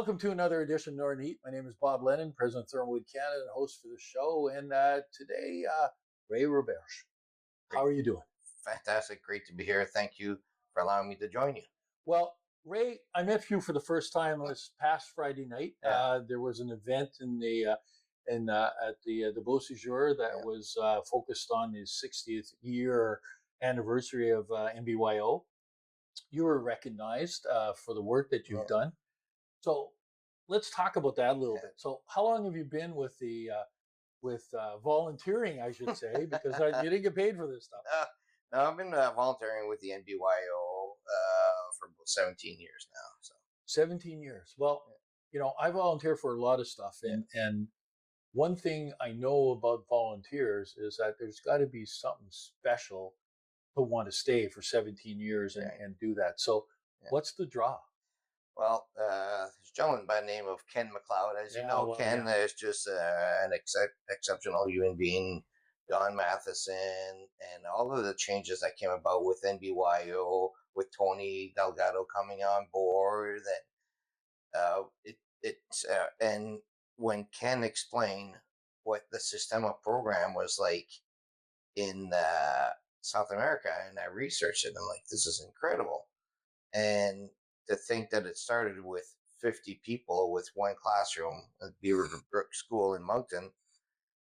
Welcome to another edition of Northern Heat. My name is Bob Lennon, President of ThermalWood Canada and host for the show. And today, Ray Roberge. How are you doing? Fantastic. Great to be here. Thank you for allowing me to join you. Well, Ray, I met you for the first time this past Friday night. Yeah. There was an event at the Beau Séjour that was focused on the 60th year anniversary of NBYO. You were recognized for the work that you've done. So let's talk about that a little bit. So how long have you been with the volunteering, I should say, because you didn't get paid for this stuff? No, I've been volunteering with the NBYO for about 17 years now. So 17 years. Well, you know, I volunteer for a lot of stuff, and one thing I know about volunteers is that there's got to be something special to want to stay for 17 years and do that. So what's the draw? Well, there's a gentleman by the name of Ken McLeod. As you know, Ken is just an exceptional human being. Don Matheson and all of the changes that came about with NBYO, with Tony Delgado coming on board, and when Ken explained what the Sistema program was like in South America, and I researched it, I'm like, this is incredible. And to think that it started with 50 people with one classroom at Beaver Brook School in Moncton,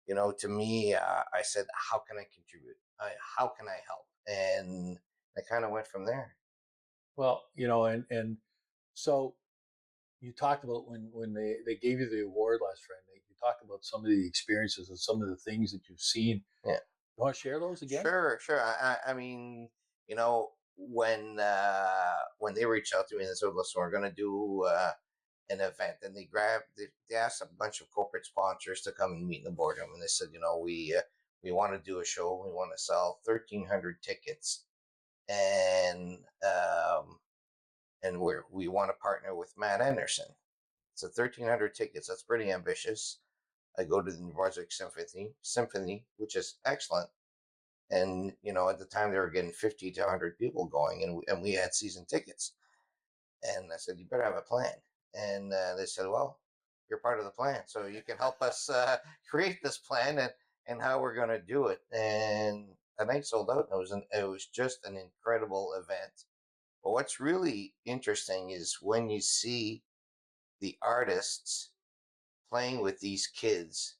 you know, to me, I said, how can I contribute? How can I help? And I kind of went from there. Well, you know, and so you talked about when they gave you the award last Friday, you talked about some of the experiences and some of the things that you've seen. Yeah. You want to share those again? Sure. I mean, you know, when they reached out to me and said, listen, we're going to do an event, and they asked a bunch of corporate sponsors to come and meet in the boardroom, and they said, you know, we want to do a show, we want to sell 1,300 tickets, and we want to partner with Matt Anderson. So 1,300 tickets, that's pretty ambitious. I go to the Brunswick Symphony, which is excellent. And, you know, at the time they were getting 50 to 100 people going, and we had season tickets. And I said, you better have a plan. And they said, well, you're part of the plan, so you can help us create this plan and how we're going to do it. And the night sold out. It was just an incredible event. But what's really interesting is when you see the artists playing with these kids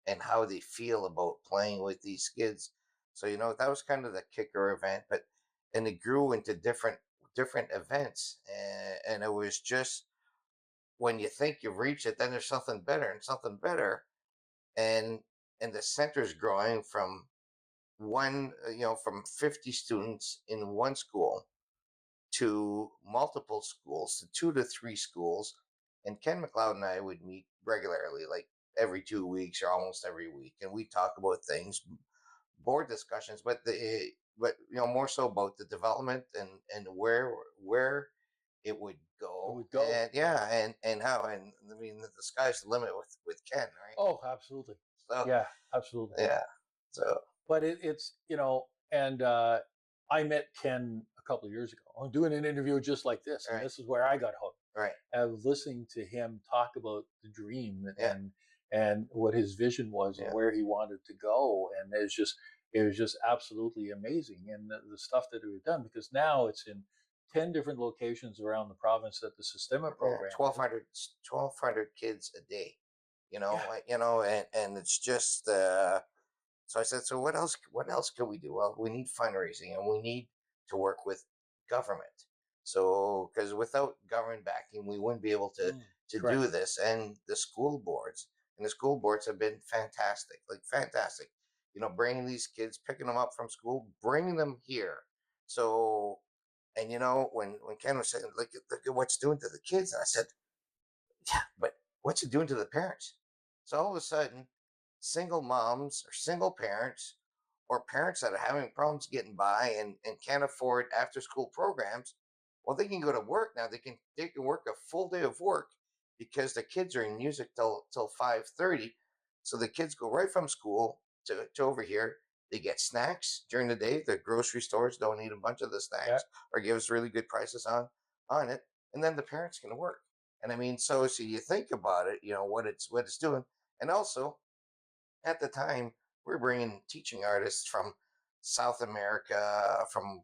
and how they feel about playing with these kids. So, you know, that was kind of the kicker event, and it grew into different events, and it was just, when you think you've reached it, then there's something better and something better, and the center's growing from from 50 students in one school to multiple schools, to 2 to 3 schools. And Ken McLeod and I would meet regularly, like every 2 weeks or almost every week, and we talk about things, board discussions, but you know, more so about the development and where it would go. And how, and I mean, the sky's the limit with Ken, right? Oh, absolutely. So yeah, absolutely. Yeah. So, but it's, you know, and I met Ken a couple of years ago. I'm doing an interview just like this, and this is where I got hooked. Right. I was listening to him talk about the dream and what his vision was and where he wanted to go, and it was just absolutely amazing. And the stuff that we've done, because now it's in 10 different locations around the province at the Sistema program. 1,200 kids a day, you know, and it's just, so I said, so what else can we do? Well, we need fundraising, and we need to work with government. So, because without government backing, we wouldn't be able to do this. And the school boards have been fantastic, you know, bringing these kids, picking them up from school, bringing them here. So, and you know, when Ken was saying, look at what's doing to the kids, and I said, yeah, but what's it doing to the parents? So all of a sudden, single moms or single parents, or parents that are having problems getting by and can't afford after school programs, well, they can go to work now. They can work a full day of work because the kids are in music till 5:30. So the kids go right from school to over here. They get snacks during the day. The grocery stores don't eat a bunch of the snacks or give us really good prices on it. And then the parents can work. And I mean, so you think about it, what it's doing, and also at the time we're bringing teaching artists from South America, from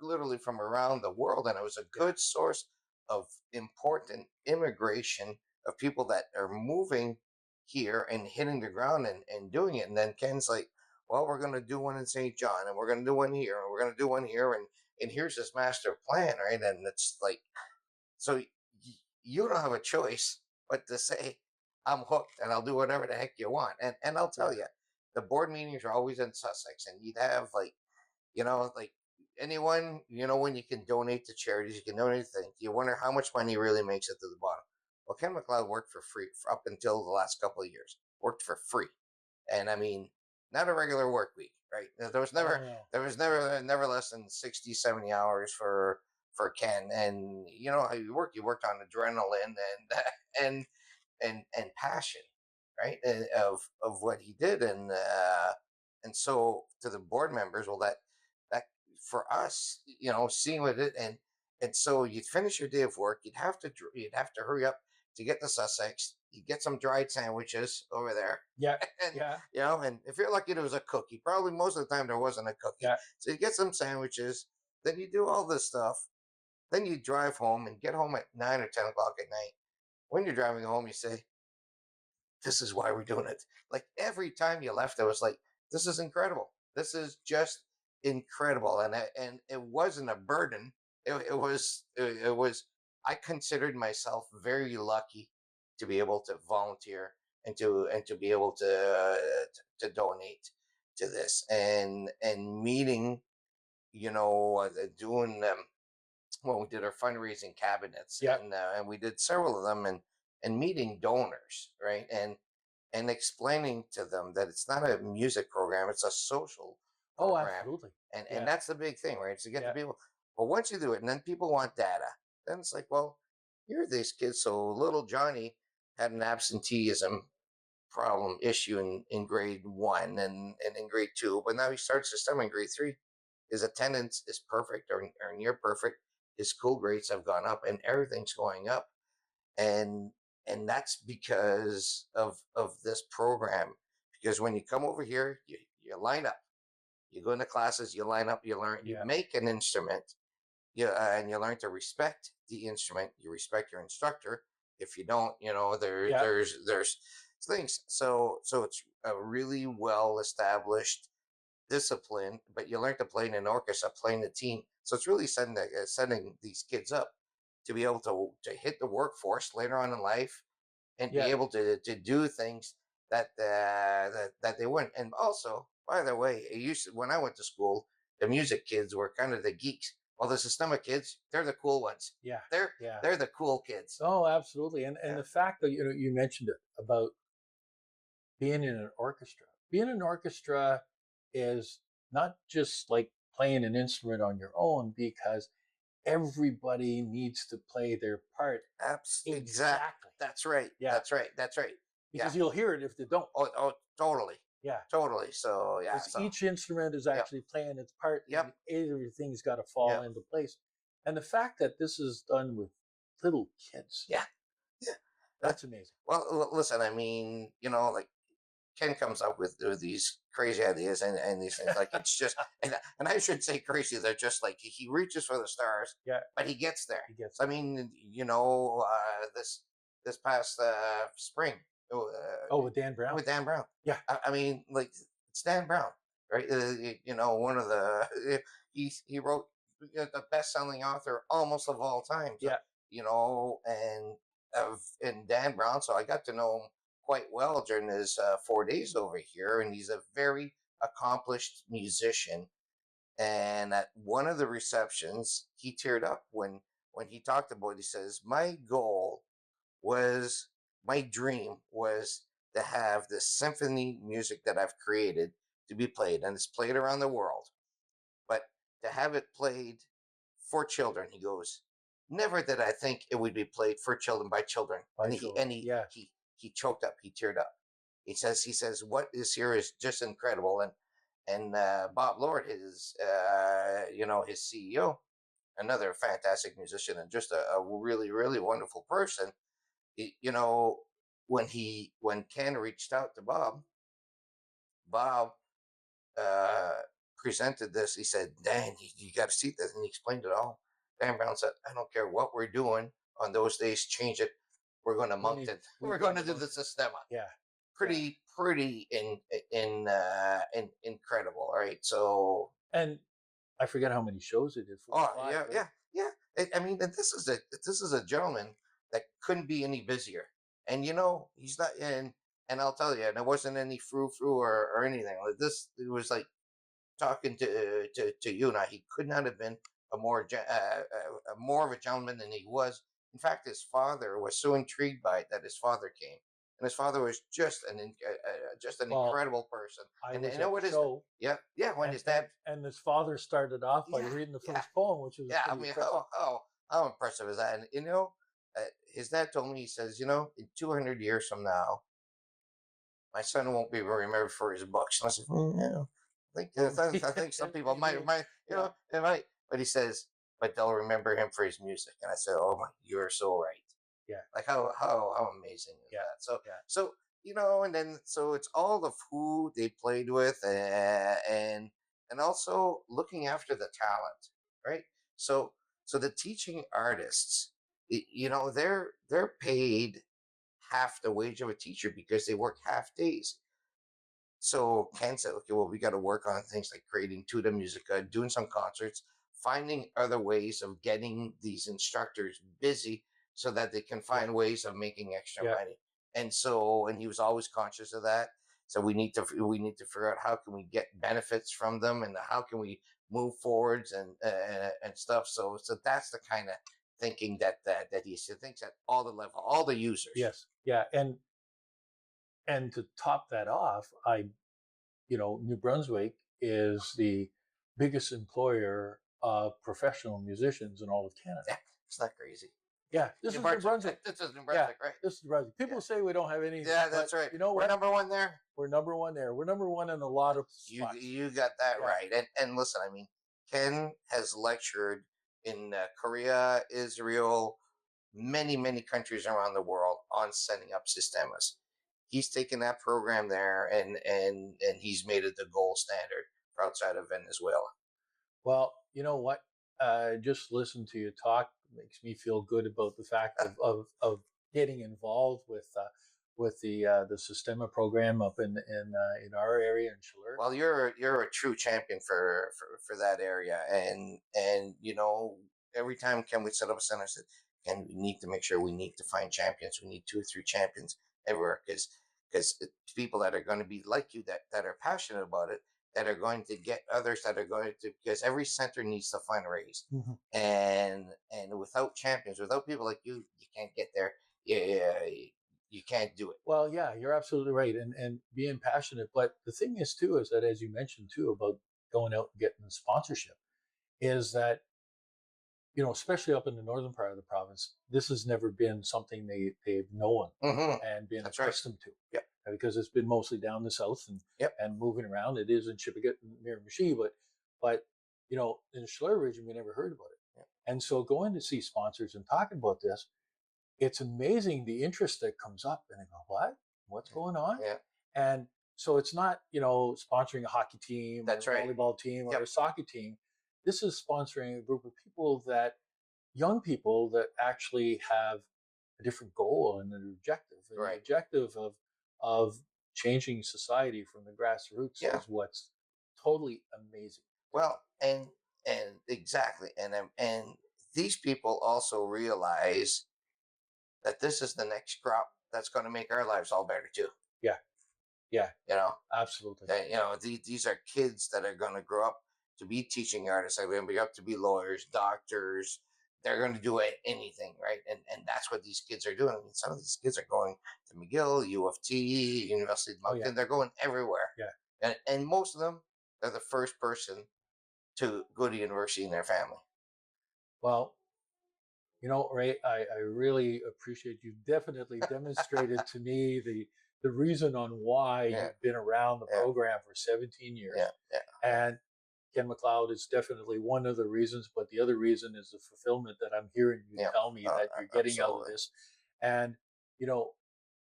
literally from around the world, and it was a good source of important immigration of people that are moving here and hitting the ground and doing it. And then Ken's like, well, we're going to do one in St. John, and we're going to do one here, and we're going to do one here, and here's this master plan, right? And it's like, so you don't have a choice but to say, I'm hooked and I'll do whatever the heck you want. And I'll tell you, the board meetings are always in Sussex, and you'd have like, like anyone, when you can donate to charities, you can donate things. You wonder how much money really makes it to the bottom. Well, Ken McLeod worked for free up until the last couple of years, worked for free. And I mean, not a regular work week, right? There was never less than 60, 70 hours for Ken. And you know how you worked on adrenaline and and passion, right? Of what he did. And so to the board members, well, that for us, seeing what it, and so you'd finish your day of work, you'd have to hurry up to get to Sussex. You get some dried sandwiches over there. Yeah. And Yeah. and if you're lucky, there was a cookie. Probably most of the time there wasn't a cookie. Yeah. So you get some sandwiches, then you do all this stuff, then you drive home and get home at 9 or 10 o'clock at night. When you're driving home, you say, this is why we're doing it. Like every time you left, I was like, this is incredible. This is just incredible. And it wasn't a burden. It was, I considered myself very lucky to be able to volunteer and to be able to donate to this and meeting, doing when we did our fundraising cabinets, and we did several of them, and meeting donors, right, and explaining to them that it's not a music program, it's a social program. Absolutely. And that's the big thing, right? To get the people. But once you do it, and then people want data, then it's like, well, here are these kids. So little Johnny had an absenteeism problem issue in grade 1 and in grade 2, but now he starts Sistema in grade 3. His attendance is perfect or near perfect. His school grades have gone up, and everything's going up, and that's because of this program. Because when you come over here, you line up, you go into classes, you line up, you learn, you make an instrument, and you learn to respect the instrument. You respect your instructor. If you don't, there's things. So it's a really well established discipline, but you learn to play in an orchestra, playing the team. So it's really setting these kids up to be able to hit the workforce later on in life and be able to do things that they wouldn't. And also, by the way, when I went to school, the music kids were kind of the geeks. Well, the Sistema kids, they're the cool ones. Yeah. They're the cool kids. Oh, absolutely. And the fact that you mentioned it about being in an orchestra. Being in an orchestra is not just like playing an instrument on your own, because everybody needs to play their part. Exactly. That's right. Yeah. That's right. Because you'll hear it if they don't. Oh, totally. Yeah. Totally. So each instrument is actually playing its part. Yep. And everything's got to fall into place. And the fact that this is done with little kids. Yeah. That's amazing. Well, listen, I mean, like Ken comes up with these crazy ideas and these things. Like it's just, and I should say crazy. They're just like he reaches for the stars. Yeah. But he gets there. I mean, this past spring. With Dan Brown. With Dan Brown. Yeah. I mean, like it's Dan Brown, right? One of the he wrote the best-selling author almost of all time. So, and Dan Brown. So I got to know him quite well during his 4 days over here, and he's a very accomplished musician. And at one of the receptions, he teared up when he talked about it. He says, my dream was to have this symphony music that I've created to be played, and it's played around the world, but to have it played for children. He goes, never did I think it would be played for children by children. He choked up. He teared up. He says, what is here is just incredible. And Bob Lord, his CEO, another fantastic musician and just a really, really wonderful person. you know, when Ken reached out to Bob uh, presented this. He said, "Dan, you got to see this," and he explained it all. Dan Brown said, "I don't care what we're doing on those days. Change it. We're going to Moncton. We're going to do the Sistema." Yeah. Pretty incredible, right? So, and I forget how many shows they did. 4 or 5, yeah, right? yeah. I mean, this is a gentleman that couldn't be any busier, and he's not. And I'll tell you, and it wasn't any frou frou or anything like this. It was like talking to you and I. He could not have been more of a gentleman than he was. In fact, his father was so intrigued by it that his father came, and his father was just an Well, incredible person. I And was you know at what the his show, yeah when and, his dad and his father started off by yeah reading the yeah first poem, which was yeah. I pretty mean, impressive. how impressive is that? And his dad told me, he says, in 200 years from now, my son won't be remembered for his books. And I said, yeah, I think some people might, it might. But he says, but they'll remember him for his music. And I said, oh my, you're so right. Yeah. Like how amazing is that? So Yeah. so and then so it's all of who they played with, and also looking after the talent, right? So the teaching artists, they're paid half the wage of a teacher because they work half days. So Ken said, okay, well, we got to work on things like creating Tuda Musica, doing some concerts, finding other ways of getting these instructors busy so that they can find ways of making extra money. And he was always conscious of that. So we need to figure out how can we get benefits from them, and how can we move forwards and stuff. So that's the kind of thinking that he thinks at all the users. Yes. Yeah. And to top that off, New Brunswick is the biggest employer of professional musicians in all of Canada. Yeah, it's not crazy. Yeah, this is New Brunswick. This is New Brunswick, right? This is New Brunswick. People say we don't have any. Yeah, that's right. You know what? We're number one there. We're number one there. We're number one in a lot of spots. You got that right. And listen, I mean, Ken has lectured in Korea, Israel, many countries around the world on setting up Sistemas. He's taken that program there, and he's made it the gold standard for outside of Venezuela. Well, you know what? Just listen to you talk makes me feel good about the fact of getting involved with the Sistema program up in our area in Chaleur. Well, you're a true champion for that area, and every time Ken we set up a center, I said, Ken, we need to make sure we need to find champions. We need 2 or 3 champions everywhere, because people that are going to be like you, that are passionate about it, that are going to get others that are going to, because every center needs to fundraise. Mm-hmm. And without champions, without people like you can't get there. You can't do it. Well, yeah, you're absolutely right. And being passionate. But the thing is, too, is that, as you mentioned, too, about going out and getting the sponsorship, is that, especially up in the northern part of the province, this has never been something they've known and been accustomed to. Yep. Because it's been mostly down the south and moving around. It is in Chippewa and Miramichi, but in the Chaleur region, we never heard about it. Yep. And so going to see sponsors and talking about this, it's amazing the interest that comes up, and I go, what? What's going on? Yeah. And so it's not, sponsoring a hockey team, that's or a right, volleyball team, or a soccer team. This is sponsoring a group of people young people that actually have a different goal and an objective. And the objective of changing society from the grassroots is what's totally amazing. Well, and exactly, and these people also realize that this is the next crop that's going to make our lives all better too. Yeah. Absolutely. These are kids that are going to grow up to be teaching artists. They're going to be up to be lawyers, doctors. They're going to do anything, right? And that's what these kids are doing. I mean, some of these kids are going to McGill, U of T, University of Moncton. They're going everywhere. Yeah. And most of them are the first person to go to university in their family. Well, Ray, I really appreciate you. Definitely demonstrated to me the reason on why you've been around the program for 17 years. Yeah. And Ken McLeod is definitely one of the reasons, but the other reason is the fulfillment that I'm hearing you tell me that you're getting out of this. And you know,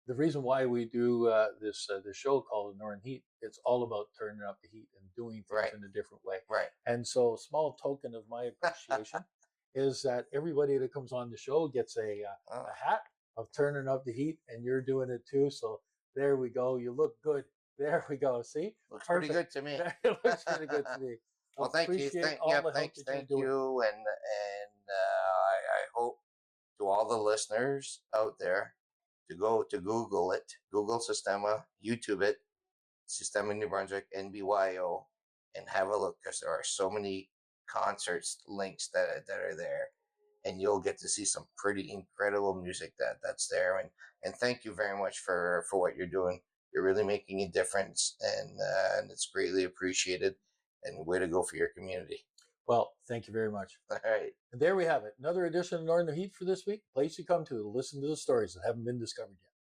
the reason why we do this show called the Northern Heat, it's all about turning up the heat and doing things Right. in a different way. Right. And so, a small token of my appreciation is that everybody that comes on the show gets Oh, a hat of turning up the heat, and you're doing it too. So there we go. You look good. There we go. See, looks pretty perfect. good to me. It looks pretty good to me. Well, thank you. Appreciate all the help that you're Thank doing. you, and I hope to all the listeners out there to go to Google it, Google Sistema, YouTube it, Sistema New Brunswick, NBYO, and have a look because there are so many concerts links that are there, and you'll get to see some pretty incredible music that's there. And thank you very much for what you're doing. You're really making a difference, and it's greatly appreciated. And way to go for your community. Well, thank you very much. All right. And there we have it. Another edition of Northern Heat for this week. Place you come to listen to the stories that haven't been discovered yet.